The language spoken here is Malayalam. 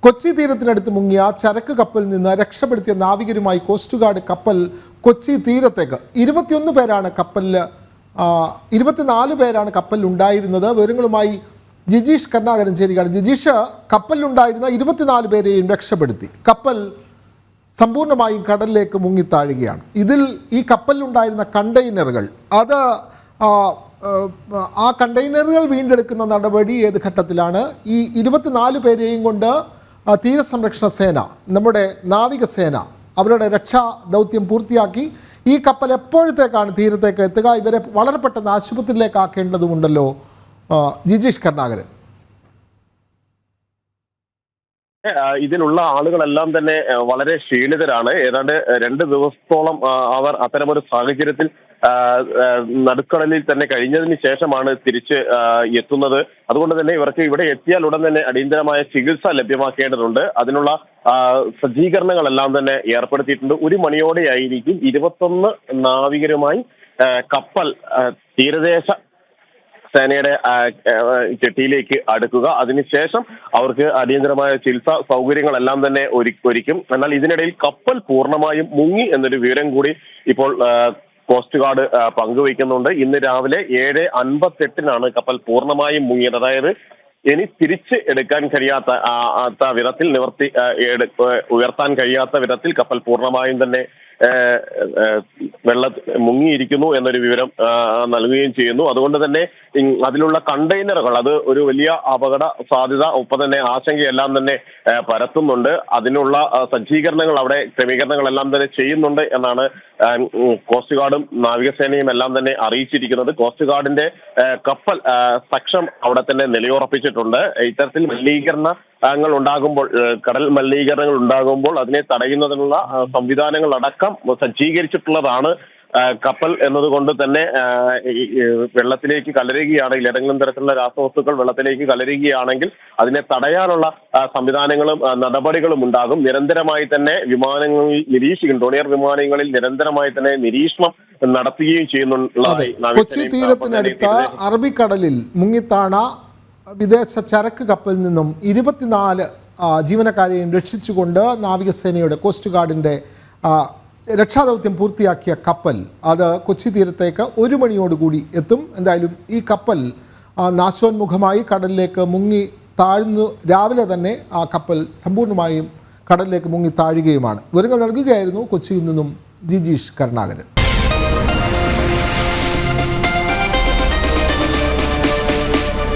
കൊച്ചി തീരത്തിനടുത്ത് മുങ്ങിയ ചരക്ക് കപ്പലിൽ നിന്ന് രക്ഷപ്പെടുത്തിയ നാവികരുമായി കോസ്റ്റ് ഗാർഡ് കപ്പൽ കൊച്ചി തീരത്തേക്ക് 21 പേരാണ് കപ്പലിൽ 24 പേരാണ് കപ്പലിൽ ഉണ്ടായിരുന്നത്. വിവരങ്ങളുമായി ജിജീഷ് കരുണാകരൻ ചേരുകയാണ്. ജിജീഷ്, കപ്പലിലുണ്ടായിരുന്ന 24 പേരെയും രക്ഷപ്പെടുത്തി. കപ്പൽ സമ്പൂർണ്ണമായും കടലിലേക്ക് മുങ്ങിത്താഴുകയാണ്. ഇതിൽ ഈ കപ്പലിലുണ്ടായിരുന്ന കണ്ടെയ്നറുകൾ ആ കണ്ടെയ്നറുകൾ വീണ്ടെടുക്കുന്ന നടപടി ഏത് ഘട്ടത്തിലാണ്? ഈ 24 പേരെയും കൊണ്ട് തീരസംരക്ഷണ സേന, നമ്മുടെ നാവികസേന അവരുടെ രക്ഷാ ദൗത്യം പൂർത്തിയാക്കി. ഈ കപ്പൽ എപ്പോഴത്തേക്കാണ് തീരത്തേക്ക് എത്തുക? ഇവരെ വളരെ പെട്ടെന്ന് ആശുപത്രിയിലേക്ക് ആക്കേണ്ടതുണ്ടല്ലോ ജിജീഷ് കരുണാകരൻ. ഇതിലുള്ള ആളുകളെല്ലാം തന്നെ വളരെ ക്ഷീണിതരാണ്. ഏതാണ്ട് 2 ദിവസത്തോളം അവർ അത്തരമൊരു സാഹചര്യത്തിൽ നടുക്കടലിൽ തന്നെ കഴിഞ്ഞതിന് ശേഷമാണ് തിരിച്ച് എത്തുന്നത്. അതുകൊണ്ട് തന്നെ ഇവർക്ക് ഇവിടെ എത്തിയാൽ ഉടൻ തന്നെ അടിയന്തരമായ ചികിത്സ ലഭ്യമാക്കേണ്ടതുണ്ട്. അതിനുള്ള സജ്ജീകരണങ്ങളെല്ലാം തന്നെ ഏർപ്പെടുത്തിയിട്ടുണ്ട്. 1 മണിയോടെയായിരിക്കും 21 നാവികരുമായി കപ്പൽ തീരദേശ സേനയുടെ ജെട്ടിയിലേക്ക് അടുക്കുക. അതിനുശേഷം അവർക്ക് അടിയന്തരമായ ചികിത്സാ സൗകര്യങ്ങളെല്ലാം തന്നെ ഒരുക്കും. എന്നാൽ ഇതിനിടയിൽ കപ്പൽ പൂർണ്ണമായും മുങ്ങി എന്നൊരു വിവരം കൂടി ഇപ്പോൾ കോസ്റ്റ് ഗാർഡ് പങ്കുവയ്ക്കുന്നുണ്ട്. ഇന്ന് രാവിലെ 7:58 കപ്പൽ പൂർണ്ണമായും മുങ്ങിയത്. അതായത് ഇനി തിരിച്ച് എടുക്കാൻ കഴിയാത്ത വിധത്തിൽ ഉയർത്താൻ കഴിയാത്ത വിധത്തിൽ കപ്പൽ പൂർണ്ണമായും തന്നെ മുങ്ങിയിരിക്കുന്നു എന്നൊരു വിവരം നൽകുകയും ചെയ്യുന്നു. അതുകൊണ്ട് തന്നെ അതിലുള്ള കണ്ടെയ്നറുകൾ അത് ഒരു വലിയ അപകട സാധ്യത, ഒപ്പം തന്നെ ആശങ്കയെല്ലാം തന്നെ പരത്തുന്നുണ്ട്. അതിനുള്ള സജ്ജീകരണങ്ങൾ, അവിടെ ക്രമീകരണങ്ങളെല്ലാം തന്നെ ചെയ്യുന്നുണ്ട് എന്നാണ് കോസ്റ്റ് ഗാർഡും നാവികസേനയും എല്ലാം തന്നെ അറിയിച്ചിരിക്കുന്നത്. കോസ്റ്റ് ഗാർഡിന്റെ കപ്പൽ സക്ഷം അവിടെ തന്നെ നിലയുറപ്പിച്ചിട്ടുണ്ട്. ഇത്തരത്തിൽ മലിനീകരണങ്ങൾ ഉണ്ടാകുമ്പോൾ, കടൽ മലിനീകരണങ്ങൾ ഉണ്ടാകുമ്പോൾ അതിനെ തടയുന്നതിനുള്ള സംവിധാനങ്ങൾ അടക്കം സജ്ജീകരിച്ചിട്ടുള്ളതാണ്. കപ്പൽ എന്നതുകൊണ്ട് തന്നെ വെള്ളത്തിലേക്ക് കലരുകയാണെങ്കിൽ, ഏതെങ്കിലും തരത്തിലുള്ള രാസവസ്തുക്കൾ വെള്ളത്തിലേക്ക് കലരുകയാണെങ്കിൽ അതിനെ തടയാനുള്ള സംവിധാനങ്ങളും നടപടികളും ഉണ്ടാകും. നിരന്തരമായി തന്നെ വിമാനങ്ങളിൽ നിരീക്ഷിക്കും. ഡോണിയർ വിമാനങ്ങളിൽ നിരന്തരമായി തന്നെ നിരീക്ഷണം നടത്തുകയും ചെയ്യുന്നുള്ളതായി കൊച്ചി തീരത്തിനടുത്ത അറബിക്കടലിൽ മുങ്ങിത്താണ വിദേശ ചരക്ക് കപ്പലിൽ നിന്നും 24 ജീവനക്കാരെയും രക്ഷിച്ചുകൊണ്ട് നാവികസേനയുടെ കോസ്റ്റ് ഗാർഡിൻ്റെ രക്ഷാദൗത്യം പൂർത്തിയാക്കിയ കപ്പൽ അത് കൊച്ചി തീരത്തേക്ക് 1 മണിയോടുകൂടി എത്തും. എന്തായാലും ഈ കപ്പൽ നാശോന്മുഖമായി കടലിലേക്ക് മുങ്ങി താഴ്ന്നു. രാവിലെ തന്നെ ആ കപ്പൽ സമ്പൂർണ്ണമായും കടലിലേക്ക് മുങ്ങി താഴുകയുമാണ്. വിവരങ്ങൾ നൽകുകയായിരുന്നു കൊച്ചിയിൽ നിന്നും ജിജീഷ് കരുണാകരൻ.